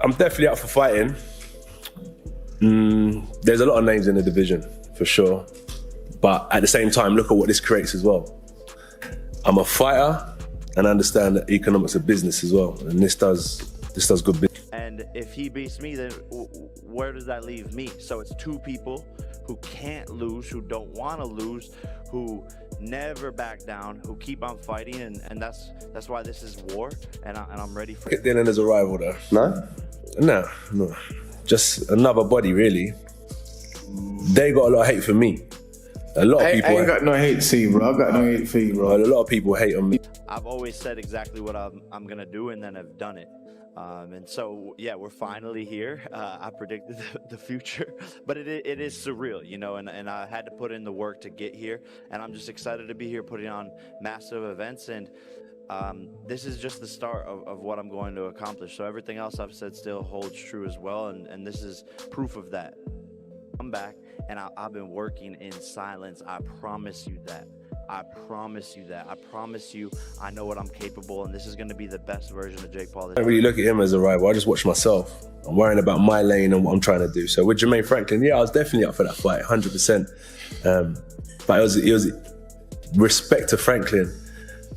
I'm definitely up for fighting. There's a lot of names in the division, for sure. But at the same time, look at what this creates as well. I'm a fighter and I understand that economics of business as well. And this does good business. And if he beats me, then where does that leave me? So it's two people who can't lose, who don't want to lose, who never back down, who keep on fighting, and that's why this is war, and I'm ready for it. Dylan as a rival though. No? No. Just another body, really. They got a lot of hate for me. A lot of people. I ain't got no hate for you, bro. I got no hate for you, bro. A lot of people hate on me. I've always said exactly what I'm gonna do, and then I've done it. And so, yeah, we're finally here. I predicted the future, but it is surreal, you know, and I had to put in the work to get here, and I'm just excited to be here putting on massive events, and this is just the start of what I'm going to accomplish. So everything else I've said still holds true as well, and this is proof of that. I'm back, and I've been working in silence. I promise you that. I promise you that. I promise you I know what I'm capable, and this is going to be the best version of Jake Paul. I don't really look at him as a rival. I just watch myself. I'm worrying about my lane and what I'm trying to do. So with Jermaine Franklin, yeah, I was definitely up for that fight, 100%. But it was respect to Franklin.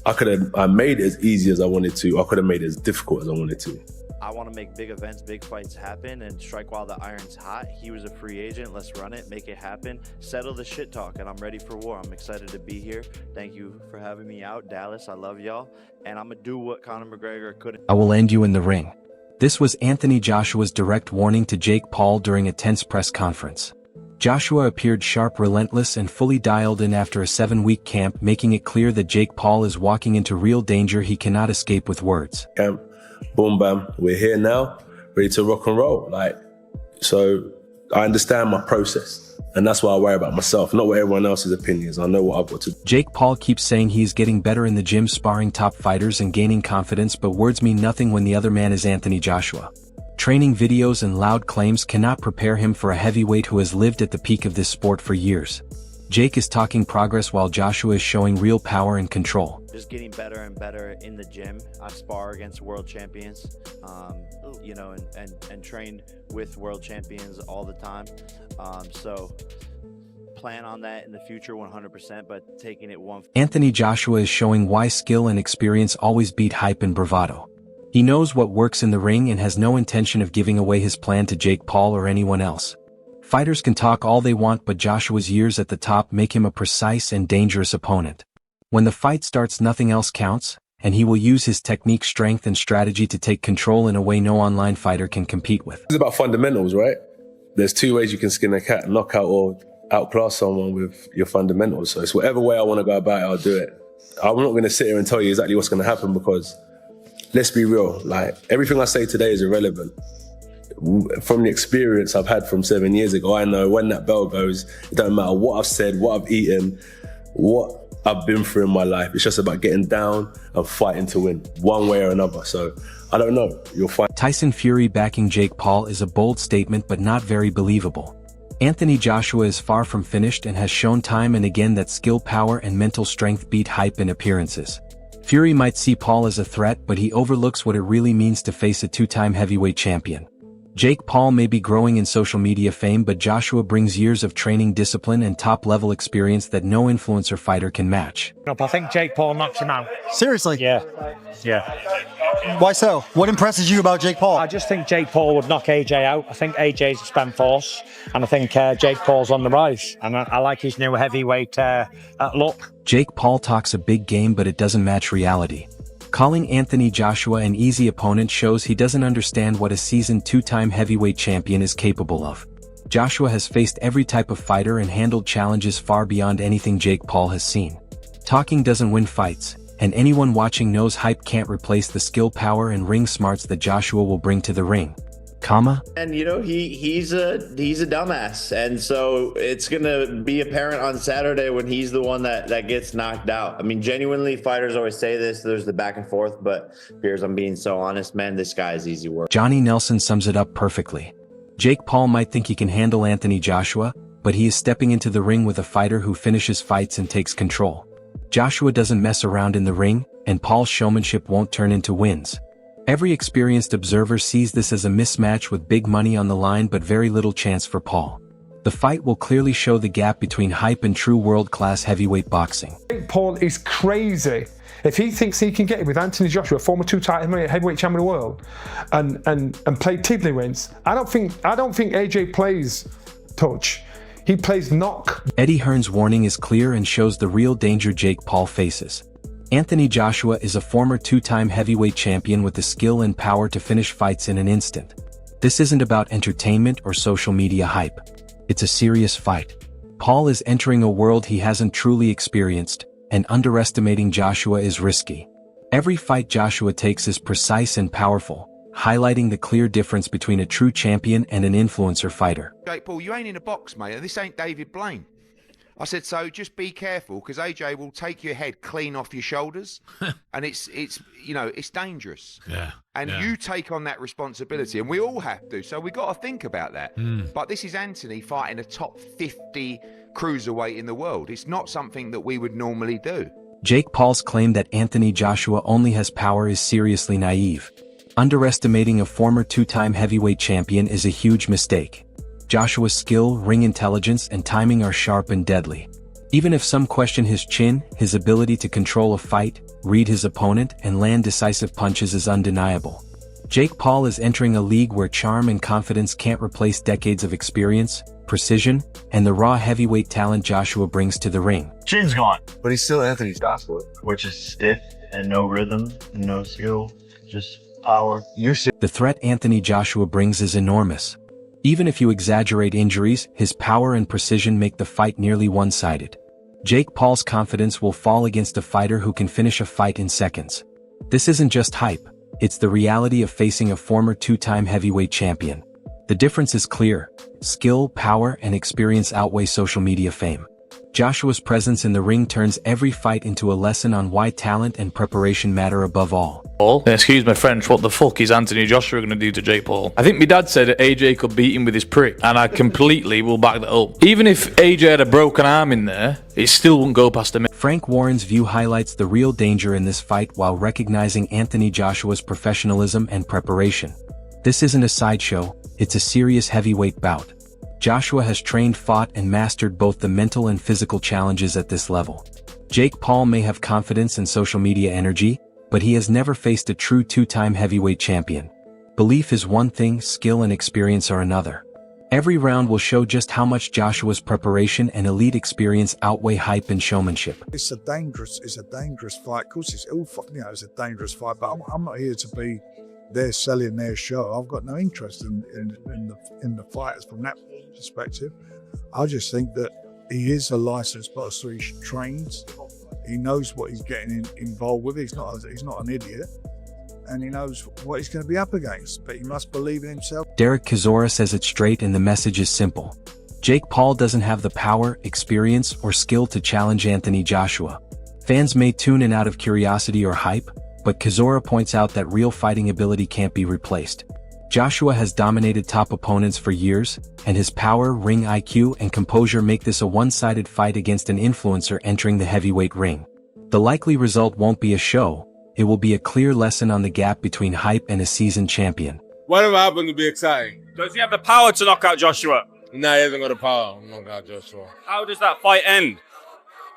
I made it as easy as I wanted to. I could have made it as difficult as I wanted to. I want to make big events, big fights happen, and strike while the iron's hot. He was a free agent. Let's run it, make it happen, settle the shit talk, and I'm ready for war. I'm excited to be here. Thank you for having me out, Dallas. I love y'all, and I'm going to do what Conor McGregor couldn't. I will end you in the ring. This was Anthony Joshua's direct warning to Jake Paul during a tense press conference. Joshua appeared sharp, relentless, and fully dialed in after a 7-week camp, making it clear that Jake Paul is walking into real danger he cannot escape with words. Camp, boom, bam, we're here now, ready to rock and roll. So I understand my process, and that's why I worry about myself, not what everyone else's opinions. I know what I've got to do. Jake Paul keeps saying he's getting better in the gym, sparring top fighters and gaining confidence, but words mean nothing when the other man is Anthony Joshua. Training videos and loud claims cannot prepare him for a heavyweight who has lived at the peak of this sport for years. Jake is talking progress while Joshua is showing real power and control. Just getting better and better in the gym. I spar against world champions, you know, and trained with world champions all the time. So plan on that in the future 100%, but taking it one. Anthony Joshua is showing why skill and experience always beat hype and bravado. He knows what works in the ring and has no intention of giving away his plan to Jake Paul or anyone else. Fighters can talk all they want, but Joshua's years at the top make him a precise and dangerous opponent. When the fight starts, nothing else counts, and he will use his technique, strength, and strategy to take control in a way no online fighter can compete with. It's about fundamentals, right? There's two ways you can skin a cat: knockout or outclass someone with your fundamentals. So it's whatever way I want to go about it, I'll do it. I'm not going to sit here and tell you exactly what's going to happen, because let's be real, everything I say today is irrelevant. From the experience I've had from 7 years ago, I know when that bell goes, it don't matter what I've said, what I've eaten, what I've been through in my life. It's just about getting down and fighting to win, one way or another. So I don't know, you'll fight. Tyson Fury backing Jake Paul is a bold statement, but not very believable. Anthony Joshua is far from finished and has shown time and again that skill, power, and mental strength beat hype and appearances. Fury might see Paul as a threat, but he overlooks what it really means to face a two-time heavyweight champion. Jake Paul may be growing in social media fame, but Joshua brings years of training, discipline, and top-level experience that no influencer fighter can match. I think Jake Paul knocks him out. Seriously? Yeah. Why so? What impresses you about Jake Paul? I just think Jake Paul would knock AJ out. I think AJ's a spent force, and I think Jake Paul's on the rise. And I like his new heavyweight look. Jake Paul talks a big game, but it doesn't match reality. Calling Anthony Joshua an easy opponent shows he doesn't understand what a seasoned two-time heavyweight champion is capable of. Joshua has faced every type of fighter and handled challenges far beyond anything Jake Paul has seen. Talking doesn't win fights, and anyone watching knows hype can't replace the skill, power, and ring smarts that Joshua will bring to the ring. And you know, he's a dumbass, and so it's gonna be apparent on Saturday when he's the one that gets knocked out. I mean, genuinely, fighters always say this, there's the back and forth, but Piers, I'm being so honest, man, this guy is easy work. Johnny Nelson sums it up perfectly. Jake Paul might think he can handle Anthony Joshua, but he is stepping into the ring with a fighter who finishes fights and takes control. Joshua doesn't mess around in the ring, and Paul's showmanship won't turn into wins. Every experienced observer sees this as a mismatch with big money on the line but very little chance for Paul. The fight will clearly show the gap between hype and true world-class heavyweight boxing. Paul is crazy. If he thinks he can get it with Anthony Joshua, former two-time heavyweight champion of the world, and play tiddlywinks, I don't think AJ plays touch. He plays knock. Eddie Hearn's warning is clear and shows the real danger Jake Paul faces. Anthony Joshua is a former two-time heavyweight champion with the skill and power to finish fights in an instant. This isn't about entertainment or social media hype. It's a serious fight. Paul is entering a world he hasn't truly experienced, and underestimating Joshua is risky. Every fight Joshua takes is precise and powerful, highlighting the clear difference between a true champion and an influencer fighter. Jake Paul, you ain't in a box, mate. This ain't David Blaine. I said, so just be careful, because AJ will take your head clean off your shoulders, and it's dangerous. Yeah. And you take on that responsibility, and we all have to. So we got to think about that. But this is Anthony fighting a top 50 cruiserweight in the world. It's not something that we would normally do. Jake Paul's claim that Anthony Joshua only has power is seriously naive. Underestimating a former two-time heavyweight champion is a huge mistake. Joshua's skill, ring intelligence, and timing are sharp and deadly. Even if some question his chin, his ability to control a fight, read his opponent, and land decisive punches is undeniable. Jake Paul is entering a league where charm and confidence can't replace decades of experience, precision, and the raw heavyweight talent Joshua brings to the ring. Chin's gone. But he's still Anthony Joshua. Which is stiff and no rhythm, no skill, just power. The threat Anthony Joshua brings is enormous. Even if you exaggerate injuries, his power and precision make the fight nearly one-sided. Jake Paul's confidence will fall against a fighter who can finish a fight in seconds. This isn't just hype, it's the reality of facing a former two-time heavyweight champion. The difference is clear. Skill, power, and experience outweigh social media fame. Joshua's presence in the ring turns every fight into a lesson on why talent and preparation matter above all. Excuse my French, what the fuck is Anthony Joshua going to do to Jake Paul? I think my dad said that AJ could beat him with his prick, and I completely will back that up. Even if AJ had a broken arm in there, it still wouldn't go past him. Frank Warren's view highlights the real danger in this fight while recognizing Anthony Joshua's professionalism and preparation. This isn't a sideshow, it's a serious heavyweight bout. Joshua has trained, fought, and mastered both the mental and physical challenges at this level. Jake Paul may have confidence and social media energy, but he has never faced a true two-time heavyweight champion. Belief is one thing, skill and experience are another. Every round will show just how much Joshua's preparation and elite experience outweigh hype and showmanship. It's a dangerous fight. Of course, it's a dangerous fight, but I'm not here to be there selling their show. I've got no interest in the fighters from that perspective. I just think that he is a licensed boxer. He trains. He knows what he's getting involved with. He's not an idiot, and he knows what he's going to be up against. But he must believe in himself. Derek Chisora says it straight, and the message is simple. Jake Paul doesn't have the power, experience, or skill to challenge Anthony Joshua. Fans may tune in out of curiosity or hype, but Chisora points out that real fighting ability can't be replaced. Joshua has dominated top opponents for years, and his power, ring IQ, and composure make this a one-sided fight against an influencer entering the heavyweight ring. The likely result won't be a show, it will be a clear lesson on the gap between hype and a seasoned champion. Whatever happened to be exciting? Does he have the power to knock out Joshua? Nah, he hasn't got the power to knock out Joshua. How does that fight end?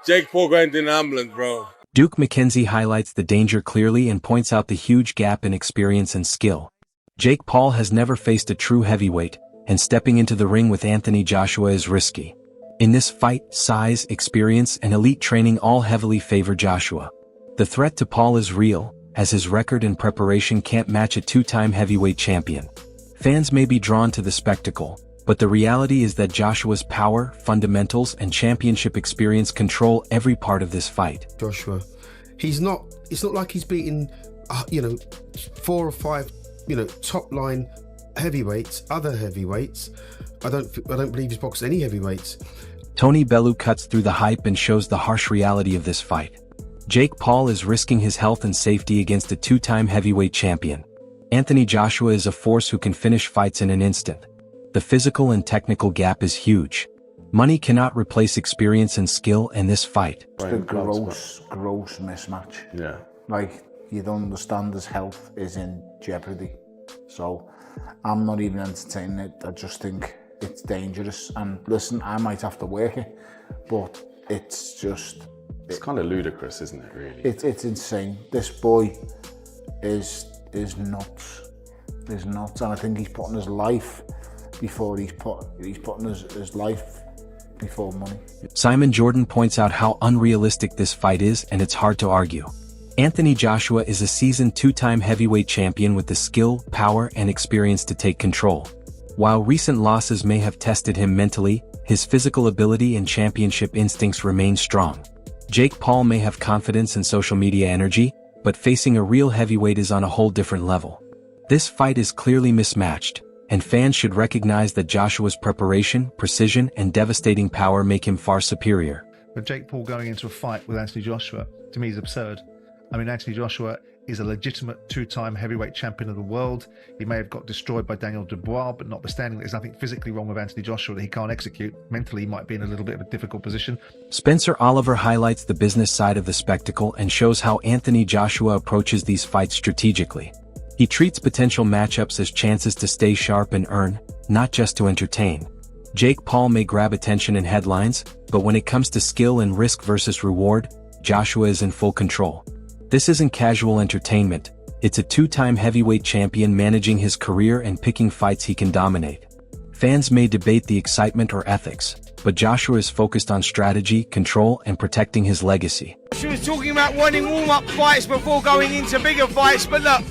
Jake Paul going to an ambulance, bro. Duke McKenzie highlights the danger clearly and points out the huge gap in experience and skill. Jake Paul has never faced a true heavyweight, and stepping into the ring with Anthony Joshua is risky. In this fight, size, experience, and elite training all heavily favor Joshua. The threat to Paul is real, as his record and preparation can't match a two-time heavyweight champion. Fans may be drawn to the spectacle, but the reality is that Joshua's power, fundamentals, and championship experience control every part of this fight. Joshua, it's not like he's beaten, 4 or 5, top-line heavyweights, other heavyweights. I don't believe he's boxed any heavyweights. Tony Bellew cuts through the hype and shows the harsh reality of this fight. Jake Paul is risking his health and safety against a two-time heavyweight champion. Anthony Joshua is a force who can finish fights in an instant. The physical and technical gap is huge. Money cannot replace experience and skill in this fight. It's a gross mismatch. Yeah. Like, you don't understand his health is in jeopardy. So I'm not even entertaining it. I just think it's dangerous. And listen, I might have to work it, but it's just... It's kind of ludicrous, isn't it, really? It's insane. This boy is nuts. Is nuts, and I think he's putting his life before he's putting his life before money. Simon Jordan points out how unrealistic this fight is, and it's hard to argue. Anthony Joshua is a seasoned two-time heavyweight champion with the skill, power, and experience to take control. While recent losses may have tested him mentally, his physical ability and championship instincts remain strong. Jake Paul may have confidence and social media energy, but facing a real heavyweight is on a whole different level. This fight is clearly mismatched, and fans should recognize that Joshua's preparation, precision, and devastating power make him far superior. But Jake Paul going into a fight with Anthony Joshua, to me, is absurd. I mean, Anthony Joshua is a legitimate two-time heavyweight champion of the world. He may have got destroyed by Daniel Dubois, but notwithstanding there's nothing physically wrong with Anthony Joshua that he can't execute. Mentally, he might be in a little bit of a difficult position. Spencer Oliver highlights the business side of the spectacle and shows how Anthony Joshua approaches these fights strategically. He treats potential matchups as chances to stay sharp and earn, not just to entertain. Jake Paul may grab attention in headlines, but when it comes to skill and risk versus reward, Joshua is in full control. This isn't casual entertainment, it's a two-time heavyweight champion managing his career and picking fights he can dominate. Fans may debate the excitement or ethics, but Joshua is focused on strategy, control, and protecting his legacy. She was talking about wanting warm-up fights before going into bigger fights, but look,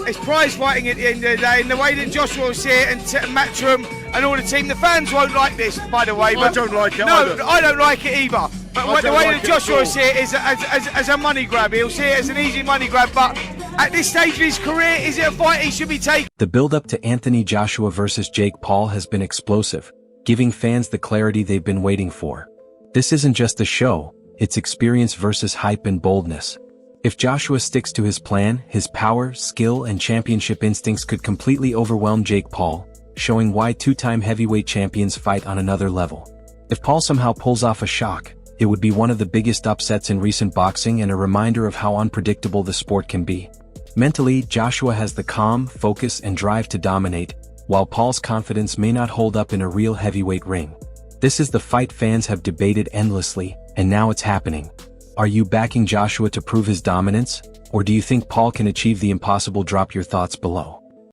it's prize fighting at the end of the day, and the way that Joshua will see it, and Matchroom and all the team, the fans won't like this, by the way. But I don't like it No, either. I don't like it either. But the way that Joshua will see it is as a money grab. He'll see it as an easy money grab, but at this stage of his career, is it a fight he should be taking? The build-up to Anthony Joshua versus Jake Paul has been explosive, giving fans the clarity they've been waiting for. This isn't just a show, it's experience versus hype and boldness. If Joshua sticks to his plan, his power, skill, and championship instincts could completely overwhelm Jake Paul, showing why two-time heavyweight champions fight on another level. If Paul somehow pulls off a shock, it would be one of the biggest upsets in recent boxing and a reminder of how unpredictable the sport can be. Mentally, Joshua has the calm, focus, and drive to dominate, while Paul's confidence may not hold up in a real heavyweight ring. This is the fight fans have debated endlessly, and now it's happening. Are you backing Joshua to prove his dominance, or do you think Paul can achieve the impossible? Drop your thoughts below.